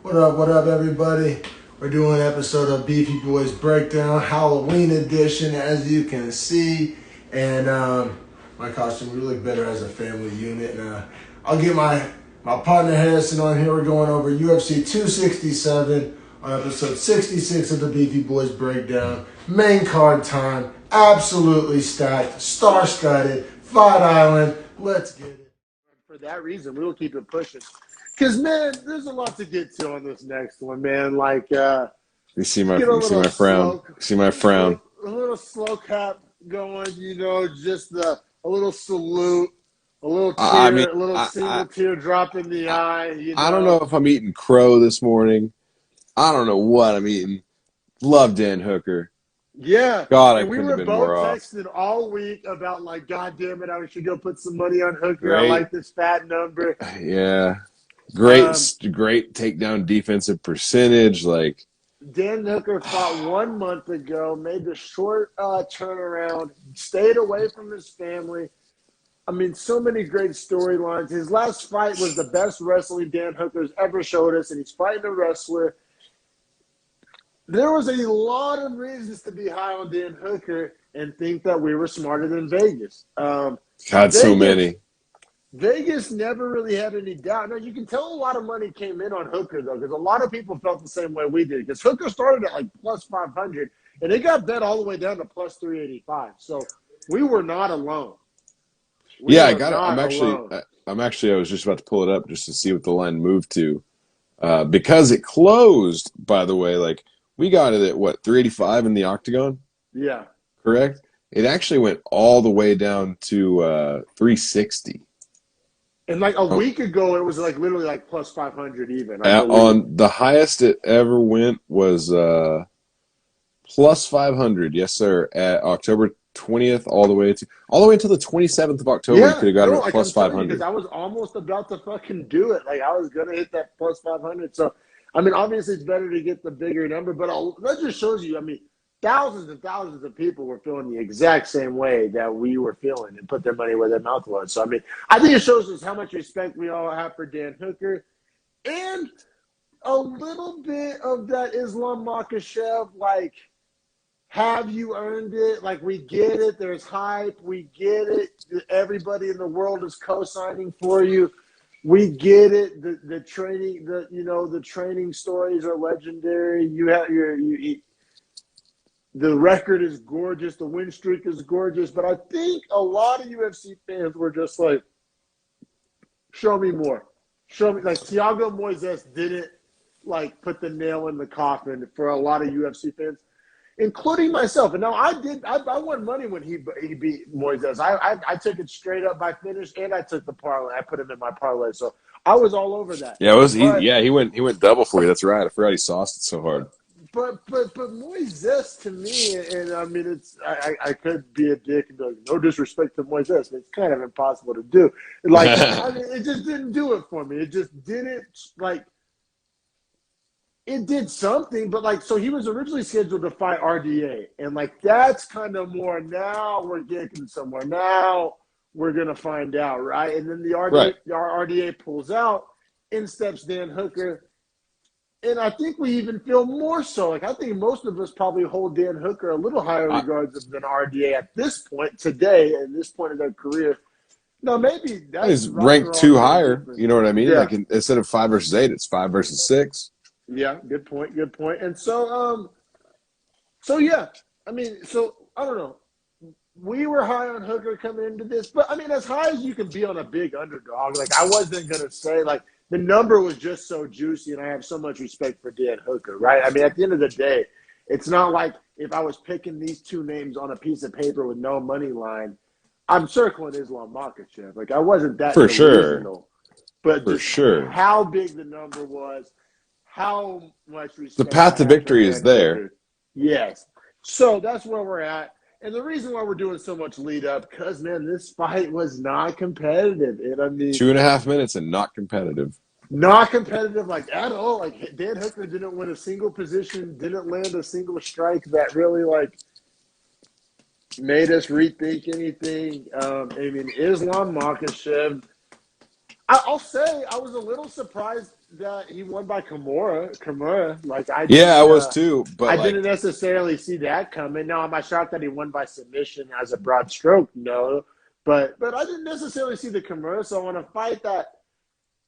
What up, everybody? We're doing an episode of Beefy Boys Breakdown, Halloween edition, as you can see. And my costume, we look better as a family unit. And I'll get my partner Harrison on here. We're going over UFC 267 on episode 66 of the Beefy Boys Breakdown. Main card time, absolutely stacked, star-studded, Fight Island. Let's get it. For that reason, we'll keep it pushing. Because, man, there's a lot to get to on this next one, man. Like, you see my frown. See my frown. A little slow cap going, just a little salute, a little tear, a little single tear drop in the eye. I don't know if I'm eating crow this morning. I don't know what I'm eating. Love Dan Hooker. Yeah. God, I and we couldn't were have been more both off. texting all week about, like, God damn it, I should go put some money on Hooker. Great. I like this fat number. Yeah. Great takedown defensive percentage. Like, Dan Hooker fought 1 month ago, made the short turnaround, stayed away from his family. I mean, so many great storylines. His last fight was the best wrestling Dan Hooker's ever showed us, and he's fighting a wrestler. There was a lot of reasons to be high on Dan Hooker and think that we were smarter than Vegas. so many. Vegas never really had any doubt. Now, you can tell a lot of money came in on Hooker, though, because a lot of people felt the same way we did. Because Hooker started at, like, plus 500, and it got bet all the way down to plus 385. So we were not alone. I got it. I was just about to pull it up just to see what the line moved to. Because it closed, by the way, like, we got it at, 385 in the octagon? Yeah. Correct? It actually went all the way down to 360. And like a week ago, it was like literally like plus 500 even. On the highest it ever went was plus 500. Yes, sir. At October 20th, all the way until the 27th of October. You could have got it at plus 500. Because I was almost about to fucking do it. Like I was gonna hit that plus 500. So I mean, obviously it's better to get the bigger number, but that just shows you. I mean, thousands and thousands of people were feeling the exact same way that we were feeling and put their money where their mouth was. So, I mean, I think it shows us how much respect we all have for Dan Hooker and a little bit of that Islam Machackev, like, have you earned it? Like, we get it. There's hype. We get it. Everybody in the world is co-signing for you. We get it. The training stories are legendary. The record is gorgeous. The win streak is gorgeous. But I think a lot of UFC fans were just like, show me more. Show me. Like, Thiago Moises didn't, like, put the nail in the coffin for a lot of UFC fans, including myself. And now I won money when he beat Moises. I took it straight up by finish, and I took the parlay. I put him in my parlay. So I was all over that. Yeah, he went double for you. That's right. I forgot he sauced it so hard. But Moises, to me, and I mean, I could be a dick and be like, no disrespect to Moises, but it's kind of impossible to do. Like, I mean, it just didn't do it for me. It just didn't, like, it did something, but, like, so he was originally scheduled to fight RDA, and, like, that's kind of more, now we're getting somewhere. Now we're going to find out, right? And then the RDA pulls out, in steps Dan Hooker. And I think we even feel more so. Like, I think most of us probably hold Dan Hooker a little higher regards than RDA at this point today, at this point in their career. No, maybe that's he's ranked 2 higher. Different. You know what I mean? Yeah. Like instead of 5 versus 8, it's 5 versus 6. Yeah, good point. And so yeah. I mean, so I don't know. We were high on Hooker coming into this, but I mean, as high as you can be on a big underdog. Like, I wasn't gonna say, like, the number was just so juicy, and I have so much respect for Dan Hooker, right? I mean, at the end of the day, it's not like if I was picking these two names on a piece of paper with no money line, I'm circling Islam Makhachev. Like, I wasn't that for delusional. Sure. But for sure, how big the number was, how much respect. The path to victory is there. Hooker. Yes. So that's where we're at. And the reason why we're doing so much lead up, because, man, this fight was not competitive. And I mean, 2.5 minutes and not competitive. Not competitive, like, at all. Like, Dan Hooker didn't win a single position, didn't land a single strike that really, like, made us rethink anything. I mean, Islam Makhachev, I'll say I was a little surprised that he won by Kimura. Like I was too, but I didn't necessarily see that coming. Now, am I shocked that he won by submission as a broad stroke? No, but I didn't necessarily see the Kimura. So on a fight that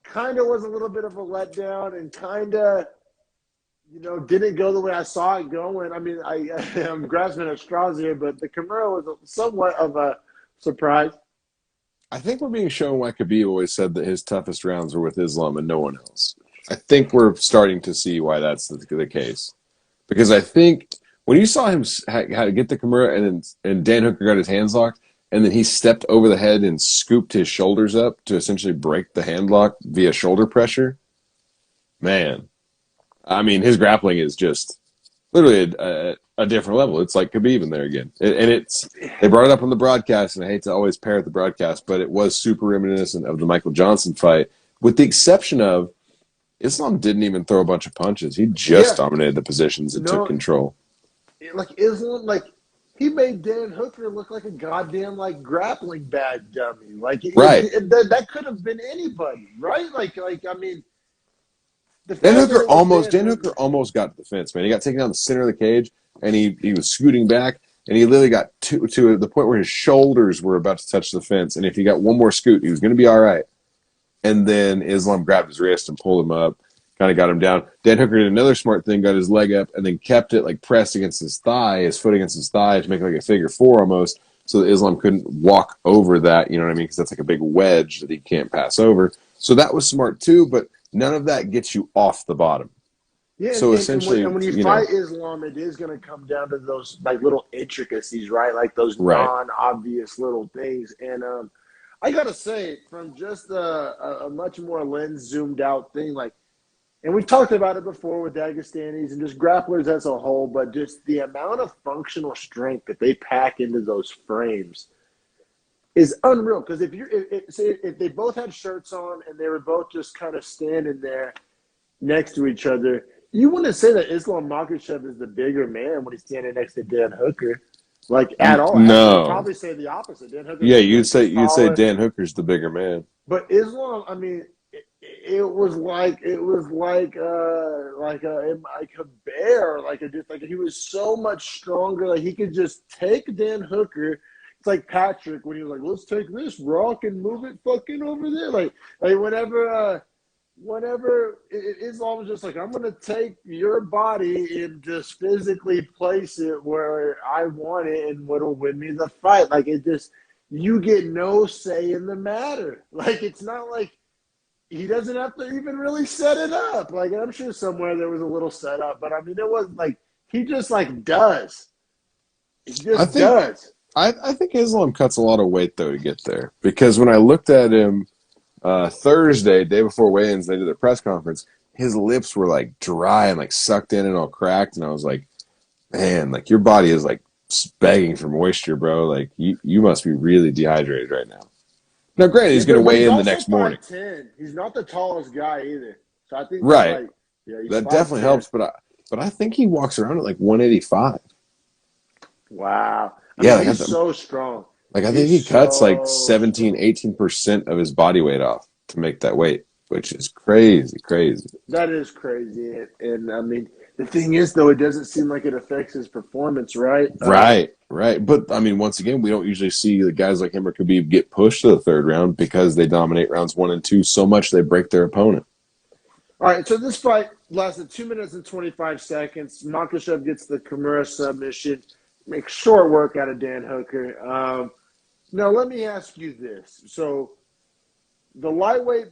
kind of was a little bit of a letdown and kind of, didn't go the way I saw it going. I mean, I'm grasping at straws here, but the Kimura was somewhat of a surprise. I think we're being shown why Khabib always said that his toughest rounds were with Islam and no one else. I think we're starting to see why that's the case. Because I think when you saw him get the Kimura and Dan Hooker got his hands locked, and then he stepped over the head and scooped his shoulders up to essentially break the hand lock via shoulder pressure, man. I mean, his grappling is just literally a different level. It's like Khabib in there again. They brought it up on the broadcast, and I hate to always parrot the broadcast, but it was super reminiscent of the Michael Johnson fight, with the exception of Islam didn't even throw a bunch of punches. He just dominated the positions and took control. Like Islam, he made Dan Hooker look like a goddamn grappling bag dummy. That could have been anybody, right? I mean, Dan Hooker almost got to the fence, man. He got taken down the center of the cage, and he was scooting back, and he literally got to the point where his shoulders were about to touch the fence, and if he got one more scoot, he was going to be all right. And then Islam grabbed his wrist and pulled him up, kind of got him down. Dan Hooker did another smart thing, got his leg up, and then kept it pressed against his foot against his thigh to make it like a figure four almost, so that Islam couldn't walk over that, you know what I mean? Because that's like a big wedge that he can't pass over. So that was smart too, but none of that gets you off the bottom. Yeah, so essentially, when you fight Islam, it is going to come down to those little intricacies, right? Like those non-obvious little things. And I got to say, from just a much more lens zoomed out thing, and we've talked about it before with Dagestanis and just grapplers as a whole, but just the amount of functional strength that they pack into those frames is unreal. Because if they both had shirts on and they were both just kind of standing there next to each other, you wouldn't say that Islam Machackev is the bigger man when he's standing next to Dan Hooker, at all. No, I'd probably say the opposite. Dan Hooker. Yeah, you'd say Dan Hooker's the bigger man. But Islam, I mean, it was like a bear, he was so much stronger. He could just take Dan Hooker. It's like Patrick when he was like, "Let's take this rock and move it fucking over there." Whenever Islam was just I'm going to take your body and just physically place it where I want it and what'll win me the fight. You get no say in the matter. It's not he doesn't have to even really set it up. I'm sure somewhere there was a little setup, but I mean, it wasn't he just does. He just does. I think Islam cuts a lot of weight though to get there, because when I looked at him Thursday, day before weigh-ins, they did their press conference, his lips were dry and sucked in and all cracked, and I was like, man, your body is begging for moisture, bro. You must be really dehydrated right now. Now, granted, he's going to weigh in the next morning. 5'10". He's not the tallest guy either, so I think that definitely helps. But I think he walks around at 185. Wow. He's so strong. I think he cuts 17, 18% of his body weight off to make that weight, which is crazy. That is crazy. And I mean, the thing is, though, it doesn't seem like it affects his performance, right? Right. But, I mean, once again, we don't usually see the guys like him or Khabib get pushed to the third round because they dominate rounds 1 and 2 so much they break their opponent. All right, so this fight lasted 2 minutes and 25 seconds. Machackev gets the Kimura submission. Makes short work out of Dan Hooker. Now, let me ask you this. So, the lightweight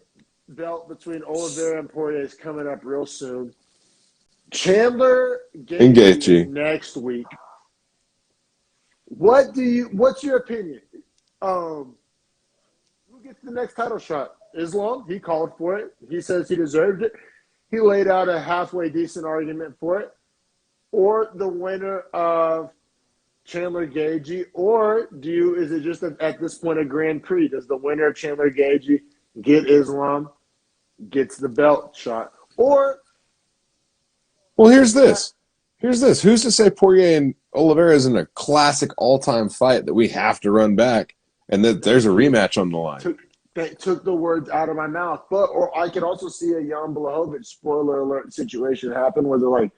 belt between Oliveira and Poirier is coming up real soon. Chandler Gaethje next week. What's your opinion? Who gets the next title shot? Islam, he called for it. He says he deserved it. He laid out a halfway decent argument for it. Or the winner of Chandler Gaethje, or is it just at this point a Grand Prix? Does the winner of Chandler Gaethje get Islam, gets the belt shot? Or here's this. Who's to say Poirier and Oliveira isn't a classic all-time fight that we have to run back, and that there's a rematch on the line? that took the words out of my mouth. Or I could also see a Jan Blachowicz spoiler alert situation happen where they're like,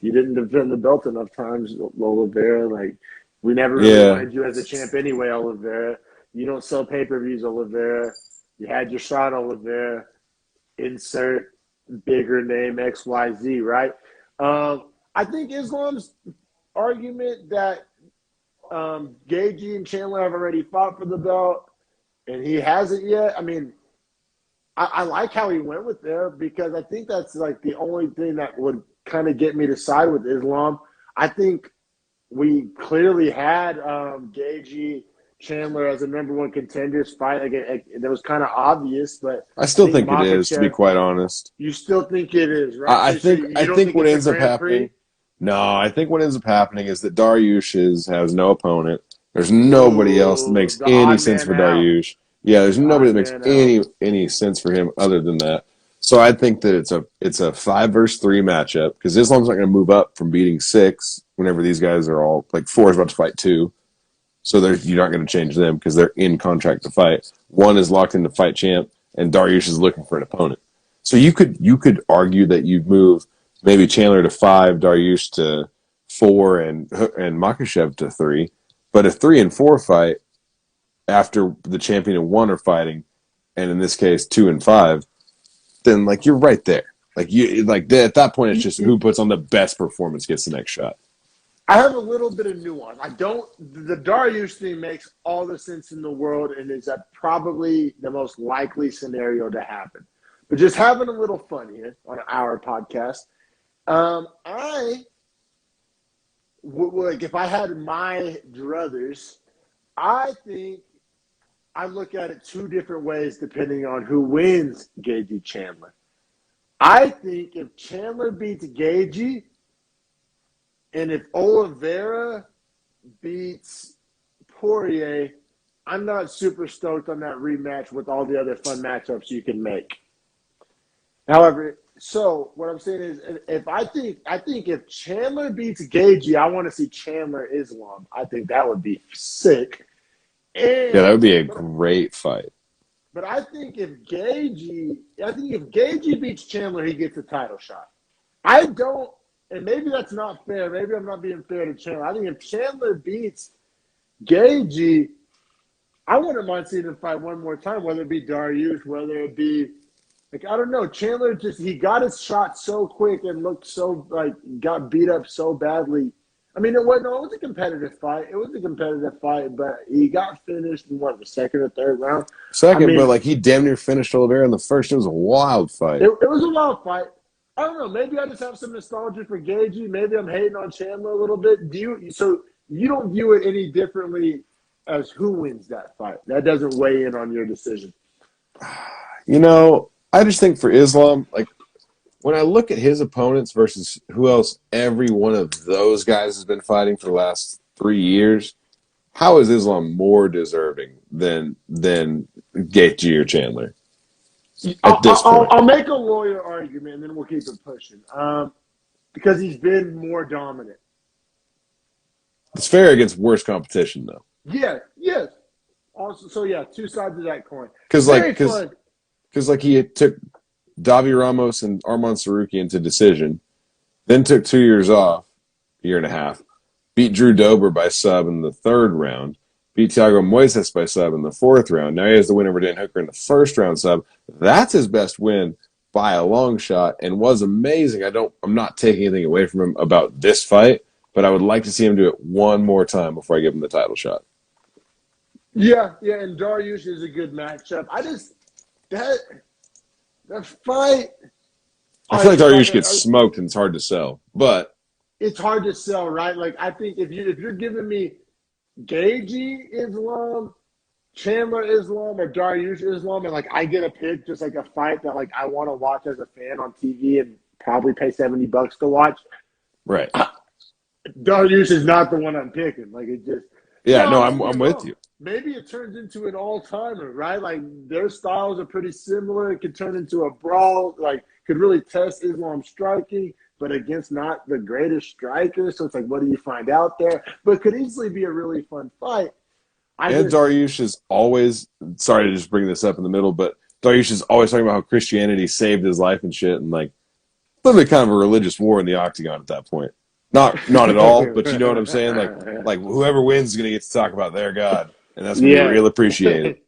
you didn't defend the belt enough times, Oliveira. Like, we never really wanted you as a champ anyway, Oliveira. You don't sell pay-per-views, Oliveira. You had your shot, Oliveira. Insert bigger name XYZ, right? I think Islam's argument that Gaethje and Chandler have already fought for the belt and he hasn't yet. I mean, I like how he went with there because I think that's like the only thing that would kind of get me to side with Islam. I think we clearly had Gaethje Chandler as a number one contenders fight. Like, that was kind of obvious, but I still think it is, to be quite honest. You still think it is, right? I think what ends up happening. No, I think what ends up happening is that Dariush has no opponent. There's nobody else that makes any sense for Dariush. Yeah, there's nobody that makes any sense for him other than that. So I think that it's a 5 versus 3 matchup because Islam's not going to move up from beating 6 whenever these guys are all like 4 is about to fight 2. So you're not going to change them because they're in contract to fight. 1 is locked in to fight champ, and Dariush is looking for an opponent. So you could argue that you'd move maybe Chandler to 5, Dariush to 4, and Machackev to 3. But a 3 and 4 fight after the champion and 1 are fighting, and in this case 2 and 5, then like you're right there. Like at that point, it's just who puts on the best performance gets the next shot. I have a little bit of nuance. The Dariush thing makes all the sense in the world and is probably the most likely scenario to happen. But just having a little fun here on our podcast, if I had my druthers, I think I look at it 2 different ways depending on who wins Gaethje Chandler. I think if Chandler beats Gaethje, and if Oliveira beats Poirier, I'm not super stoked on that rematch with all the other fun matchups you can make. However, so what I'm saying is, I think if Chandler beats Gaethje, I want to see Chandler Islam. I think that would be sick. And, yeah, that would be a great fight. But I think if Gaethje beats Chandler, he gets a title shot. I don't. And maybe that's not fair. Maybe I'm not being fair to Chandler. I think if Chandler beats Gaethje, I wouldn't mind seeing him fight one more time, whether it be Dariush, whether it be, like, I don't know. Chandler he got his shot so quick and looked so, like, got beat up so badly. I mean, it was a competitive fight. It was a competitive fight, but he got finished in, the second or third round? But, like, he damn near finished Oliveira in the first. It was a wild fight. It was a wild fight. I don't know. Maybe I just have some nostalgia for Gaethje. Maybe I'm hating on Chandler a little bit. So you don't view it any differently as who wins that fight? That doesn't weigh in on your decision. I just think for Islam, like when I look at his opponents versus who else every one of those guys has been fighting for the last 3 years, how is Islam more deserving than Gaethje or Chandler? I'll make a lawyer argument, and then we'll keep it pushing. Because he's been more dominant. It's fair against worse competition, though. Yeah, yes. Also, so 2 sides of that coin. Because he took Davi Ramos and Arman Sarukian to decision, then took 2 years off, a year and a half, beat Drew Dober by sub in the 3rd round, beat Thiago Moises by sub in the 4th round. Now he has the win over Dan Hooker in the 1st round sub. That's his best win by a long shot and was amazing. I'm not taking anything away from him about this fight, but I would like to see him do it one more time before I give him the title shot. Yeah, and Dariush is a good matchup. That fight. I feel like Dariush gets smoked and it's hard to sell, but it's hard to sell, right? Like I think if you're giving me Gaethje Islam, Chandler Islam, or Dariush Islam, and like I get a pick, just like a fight that like I want to watch as a fan on TV and probably pay $70 to watch. Right. Dariush is not the one I'm picking. Like it just. Yeah, no, I'm with you. Maybe it turns into an all-timer, right? Like their styles are pretty similar. It could turn into a brawl. Like could really test Islam striking, but against not the greatest striker. So it's like, what do you find out there? But it could easily be a really fun fight. Dariush is always, sorry to just bring this up in the middle, but Dariush is always talking about how Christianity saved his life and shit, and like literally kind of a religious war in the octagon at that point. Not at all, but you know what I'm saying? Like whoever wins is gonna get to talk about their God, and that's gonna be real appreciated.